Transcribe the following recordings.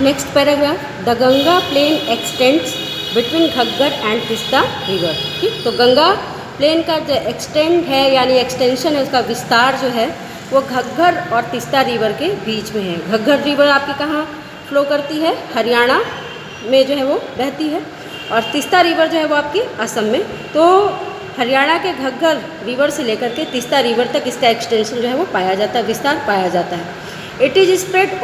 Next paragraph, the Ganga plain extends between Ghaggar and Teesta river. ठीक, तो Ganga plane का जो एक्सटेंड है यानी एक्सटेंशन है, उसका विस्तार जो है वो घग्गर और तीस्ता रिवर के बीच में है। घग्गर रिवर आपकी कहाँ फ्लो करती है? हरियाणा में जो है वो बहती है, और तीस्ता रिवर जो है वो आपकी असम में। तो हरियाणा के घग्गर रिवर से लेकर के तीस्ता रिवर तक इसका एक्सटेंशन जो है वो पाया जाता है, विस्तार पाया जाता है। It is spread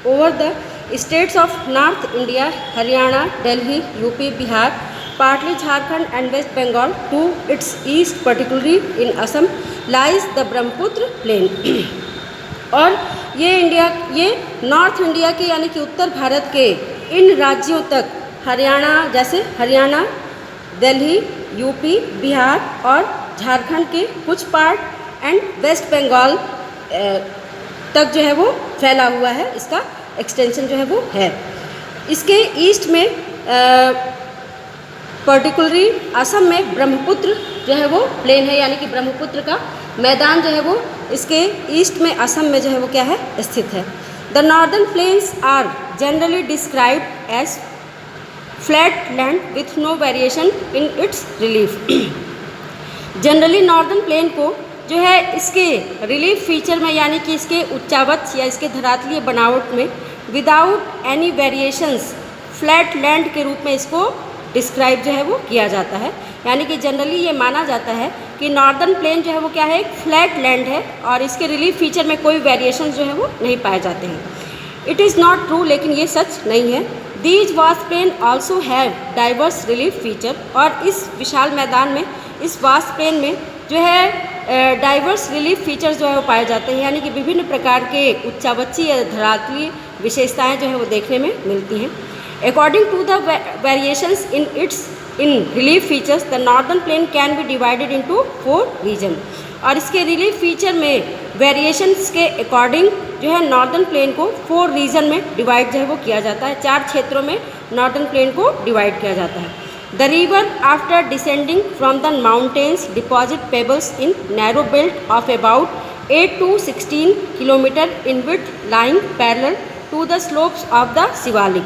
over the states of north India, Haryana, Delhi, UP, Bihar, partly Jharkhand and west Bengal to its east, particularly in Assam lies the Brahmaputra plain. और ये नॉर्थ इंडिया के यानी कि उत्तर भारत के इन राज्यों तक, हरियाणा जैसे हरियाणा, दिल्ली, यूपी, बिहार और झारखंड के कुछ पार्ट एंड वेस्ट बंगाल तक जो है वो फैला हुआ है, इसका एक्सटेंशन जो है वो है। इसके ईस्ट में पर्टिकुलरली असम में ब्रह्मपुत्र जो है वो प्लेन है, यानी कि ब्रह्मपुत्र का मैदान जो है वो इसके ईस्ट में असम में जो है वो क्या है, स्थित है। The northern plains are generally described as flat land with no variation in its relief. Generally northern plain को जो है इसके रिलीफ फीचर में यानी कि इसके उच्चावच या इसके धरातलीय बनावट में without any variations flat land के रूप में इसको डिस्क्राइब जो है वो किया जाता है। यानी कि जनरली ये माना जाता है कि नॉर्दर्न प्लेन जो है वो क्या है, एक फ्लैट लैंड है और इसके रिलीफ फीचर में कोई वेरिएशंस जो है वो नहीं पाए जाते हैं। इट इज़ नॉट ट्रू, लेकिन ये सच नहीं है। These vast plain also have diverse relief feature, और इस विशाल मैदान में, इस वास्ट प्लेन में जो है डाइवर्स रिलीफ फीचर्स जो है वो पाए जाते हैं, यानी कि विभिन्न प्रकार के उच्चावची या धरातलीय विशेषताएं जो है वो देखने में मिलती हैं। According to the variations in relief features, the northern plain can be divided into 4 region. और इसके रिलीफ फीचर में वेरिएशंस के अकॉर्डिंग जो है नॉर्दर्न प्लेन को 4 रीजन में डिवाइड जो है वो किया जाता है, 4 क्षेत्रों में नॉर्दर्न प्लेन को डिवाइड किया जाता है। The river after descending from the mountains deposit pebbles in narrow belt of about 8 to 16 kilometre in width lying parallel to the slopes of the Shivalik.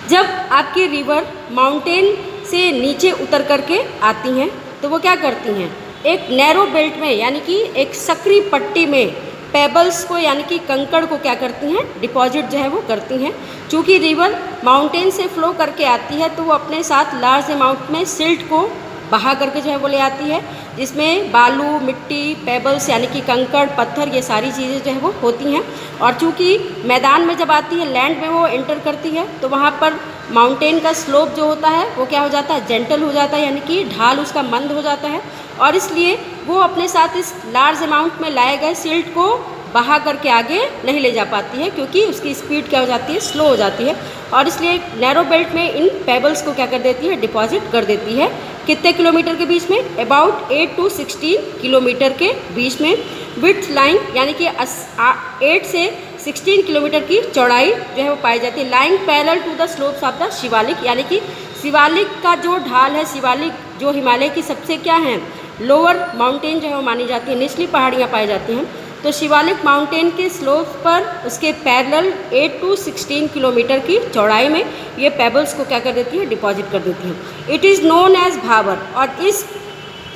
जब आपकी रिवर माउंटेन से नीचे उतर करके आती हैं तो वो क्या करती हैं, एक नैरो बेल्ट में यानी कि एक सकरी पट्टी में पेबल्स को यानी कि कंकड़ को क्या करती हैं, डिपॉजिट जो है वो करती हैं। चूँकि रिवर माउंटेन से फ्लो करके आती है तो वो अपने साथ लार्ज अमाउंट में सिल्ट को बहा करके जो है वो ले आती है, जिसमें बालू, मिट्टी, पेबल्स यानी कि कंकड़, पत्थर, ये सारी चीज़ें जो है वो होती हैं। और चूँकि मैदान में जब आती है, लैंड में वो एंटर करती है, तो वहाँ पर माउंटेन का स्लोप जो होता है वो क्या हो जाता है, जेंटल हो जाता है, यानी कि ढाल उसका मंद हो जाता है, और इसलिए वो अपने साथ इस लार्ज अमाउंट में लाए गए सिल्ट को बहा करके आगे नहीं ले जा पाती है, क्योंकि उसकी स्पीड क्या हो जाती है, स्लो हो जाती है। और इसलिए नैरो बेल्ट में इन पेबल्स को क्या कर देती है, डिपॉजिट कर देती है। कितने किलोमीटर के बीच में? अबाउट 8 to 16 किलोमीटर के बीच में। विड्थ लाइन यानी कि 8 से 16 किलोमीटर की चौड़ाई जो है वो पाई जाती है। Lying parallel to the slopes of the Shivalik, यानी कि शिवालिक का जो ढाल है, शिवालिक जो हिमालय की सबसे क्या है, लोअर माउंटेन जो है वो मानी जाती है, निचली पहाड़ियाँ पाई जाती हैं। तो शिवालिक माउंटेन के स्लोप पर उसके पैरेलल 8 to 16 किलोमीटर की चौड़ाई में ये पेबल्स को क्या कर देती है, डिपॉजिट कर देती है। It is known as Bhabar, और इस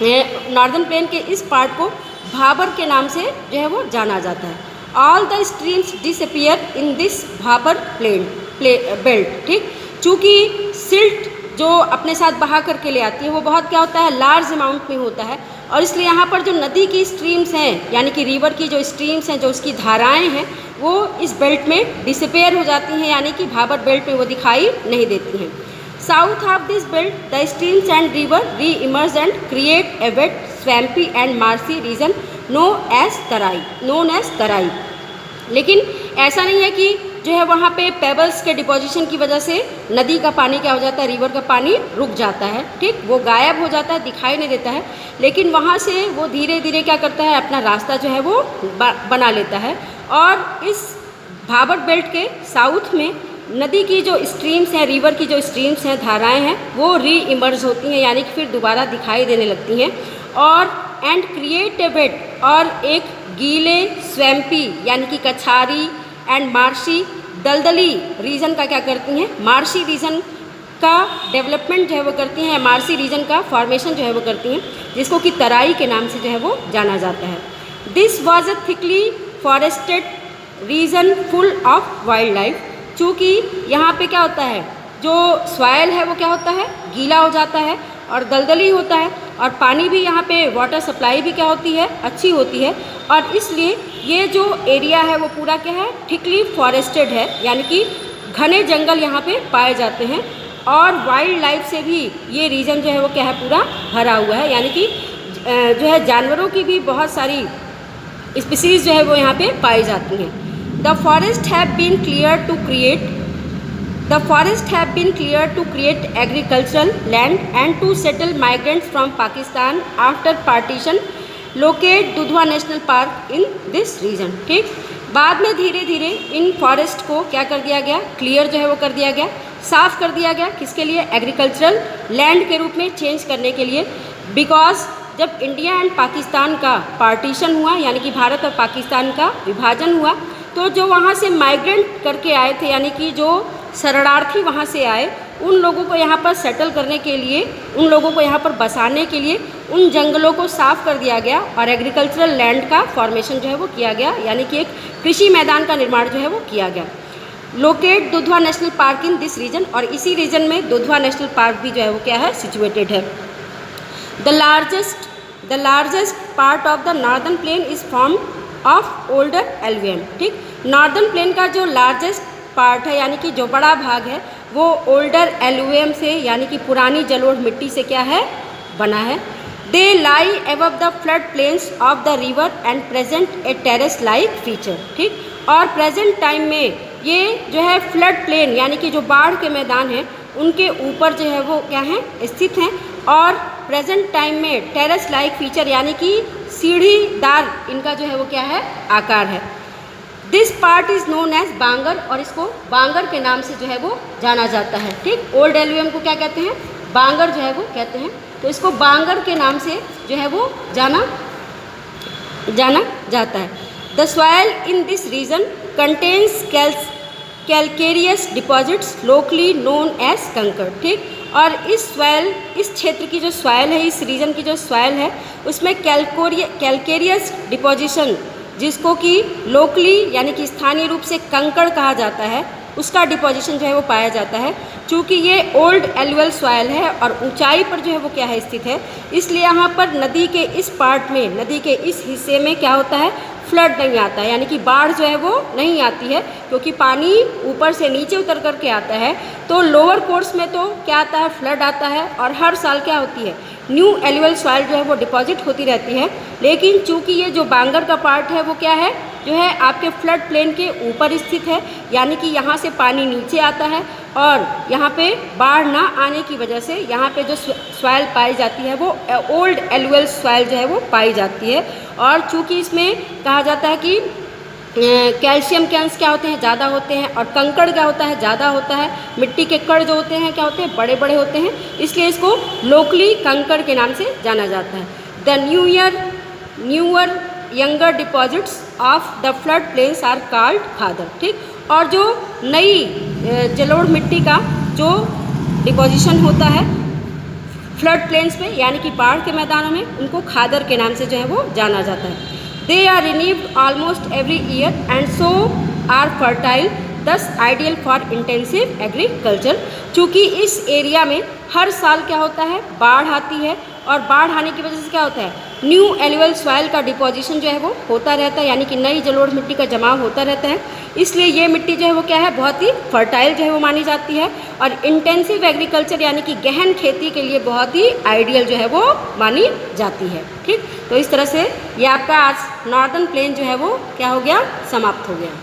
नॉर्दर्न प्लेन के इस पार्ट को भाबर के नाम से जो है वो जाना जाता है। All the streams disappear in this Bhabar belt. ठीक, चूँकि सिल्ट जो अपने साथ बहा करके ले आती है वो बहुत क्या होता है, लार्ज अमाउंट में होता है, और इसलिए यहाँ पर जो नदी की स्ट्रीम्स हैं यानी कि रिवर की जो स्ट्रीम्स हैं, जो उसकी धाराएं हैं, वो इस बेल्ट में डिसअपियर हो जाती हैं, यानी कि भाबर बेल्ट में वो दिखाई नहीं देती हैं। South of this belt the streams and river re emerge and create a wet swampy and marshy region known as Terai. लेकिन ऐसा नहीं है कि जो है वहाँ पे पेबल्स के डिपोजिशन की वजह से नदी का पानी क्या हो जाता है, रिवर का पानी रुक जाता है। ठीक, वो गायब हो जाता है, दिखाई नहीं देता है, लेकिन वहाँ से वो धीरे धीरे क्या करता है, अपना रास्ता जो है वो बना लेता है। और इस भाबर बेल्ट के साउथ में नदी की जो स्ट्रीम्स हैं, रिवर की जो स्ट्रीम्स हैं, धाराएं हैं, वो री इमर्ज होती हैं, यानी कि फिर दोबारा दिखाई देने लगती हैं। और एंड क्रिएट ए बेड, और एक गीले स्वैम्पी यानी कि कछारी एंड मार्शी दलदली रीजन का क्या करती हैं, मार्शी रीजन का डेवलपमेंट जो है वो करती हैं, मार्शी रीजन का फॉर्मेशन जो है वो करती हैं, जिसको कि तराई के नाम से जो है वो जाना जाता है। This was a thickly forested region full of wild life. चूँकि यहाँ पे क्या होता है, जो सॉइल है वो क्या होता है, गीला हो जाता है और दलदली होता है, और पानी भी यहाँ पे वाटर सप्लाई भी क्या होती है, अच्छी होती है, और इसलिए ये जो एरिया है वो पूरा क्या है, थिकली फॉरेस्टेड है, यानी कि घने जंगल यहाँ पे पाए जाते हैं, और वाइल्ड लाइफ से भी ये रीजन जो है वो क्या है, पूरा भरा हुआ है, यानी कि जो है जानवरों की भी बहुत सारी स्पीसीज जो है वो यहाँ पे पाई जाती हैं। The forest have been clear to create agricultural land and to settle migrants from Pakistan after partition locate Dudhwa national park in this region. ठीक, बाद में धीरे धीरे इन फॉरेस्ट को क्या कर दिया गया, क्लियर जो है वो कर दिया गया, साफ़ कर दिया गया, किसके लिए, एग्रीकल्चरल लैंड के रूप में चेंज करने के लिए। बिकॉज जब इंडिया एंड पाकिस्तान का पार्टीशन हुआ, यानी कि भारत और पाकिस्तान का विभाजन हुआ, तो जो वहाँ से माइग्रेंट करके आए थे, यानी कि जो शरणार्थी वहाँ से आए, उन लोगों को यहाँ पर सेटल करने के लिए, उन लोगों को यहाँ पर बसाने के लिए उन जंगलों को साफ़ कर दिया गया और एग्रीकल्चरल लैंड का फॉर्मेशन जो है वो किया गया, यानी कि एक कृषि मैदान का निर्माण जो है वो किया गया। Locate Dudhwa national park in this region, और इसी रीजन में दुधवा नेशनल पार्क भी जो है वो क्या है, सिचुएटेड है। The largest part of the northern plane is form of older alluvium. ठीक, नॉर्दर्न प्लेन का जो लार्जेस्ट पार्ट है, यानी कि जो बड़ा भाग है, वो ओल्डर एलुवियम से, यानी कि पुरानी जलोढ़ मिट्टी से क्या है, बना है। They lie above the flood plains of the river and present a terrace like feature. ठीक, और प्रेजेंट टाइम में ये जो है फ्लड प्लेन, यानी कि जो बाढ़ के मैदान हैं, उनके ऊपर जो है वो क्या है, स्थित हैं, और प्रेजेंट टाइम में टेरेस लाइक फीचर, यानी कि सीढ़ीदार इनका जो है वो क्या है, आकार है। This part is known as Bangar, और इसको बांगर के नाम से जो है वो जाना जाता है। ठीक, ओल्ड एलुवियम को क्या कहते हैं, बांगर जो है वो कहते हैं, तो इसको बांगर के नाम से जो है वो जाना जाता है। The soil in this region contains calcareous deposits locally known as kankar. ठीक, और इस क्षेत्र की जो सॉइल है, इस रीजन की जो सॉइल है, उसमें कैलकेरियस डिपोजिशन, जिसको कि लोकली यानी कि स्थानीय रूप से कंकड़ कहा जाता है, उसका डिपोजिशन जो है वो पाया जाता है। चूँकि ये ओल्ड एलुअल सॉइल है और ऊंचाई पर जो है वो क्या है, स्थित है, इसलिए यहाँ पर नदी के इस पार्ट में, नदी के इस हिस्से में क्या होता है, फ्लड नहीं आता है, यानी कि बाढ़ जो है वो नहीं आती है, क्योंकि पानी ऊपर से नीचे उतर करके आता है। तो लोअर कोर्स में तो क्या आता है, फ्लड आता है, और हर साल क्या होती है, न्यू एलुअल सॉइल जो है वो डिपॉजिट होती रहती है। लेकिन चूंकि ये जो बांगर का पार्ट है वो क्या है, जो है आपके फ्लड प्लेन के ऊपर स्थित है, यानी कि यहाँ से पानी नीचे आता है, और यहाँ पे बाढ़ ना आने की वजह से यहाँ पे जो सॉइल पाई जाती है वो ओल्ड एलुअल सॉइल जो है वो पाई जाती है। और चूँकि इसमें कहा जाता है कि कैल्शियम के अंश क्या होते हैं, ज़्यादा होते हैं, और कंकड़ क्या होता है, ज़्यादा होता है, मिट्टी के कण जो होते हैं क्या होते हैं, बड़े बड़े होते हैं, इसलिए इसको लोकली कंकड़ के नाम से जाना जाता है। The newer younger deposits of the flood plains are called Khadar. ठीक, और जो नई जलोढ़ मिट्टी का जो डिपोजिशन होता है फ्लड प्लेन्स में, यानी कि बाढ़ के मैदानों में, उनको खादर के नाम से जो है वो जाना जाता है। They are renewed almost every year and so are fertile, thus ideal for intensive agriculture. चूँकि इस एरिया में हर साल क्या होता है, बाढ़ आती है, और बाढ़ आने की वजह से क्या होता है, न्यू एलुअल सॉइल का डिपोजिशन जो है वो होता रहता है, यानी कि नई जलोढ़ मिट्टी का जमाव होता रहता है। इसलिए ये मिट्टी जो है वो क्या है, बहुत ही फर्टाइल जो है वो मानी जाती है, और इंटेंसिव एग्रीकल्चर यानी कि गहन खेती के लिए बहुत ही आइडियल जो है वो मानी जाती है। ठीक, तो इस तरह से ये आपका आज नॉर्दर्न प्लेन जो है वो क्या हो गया, समाप्त हो गया।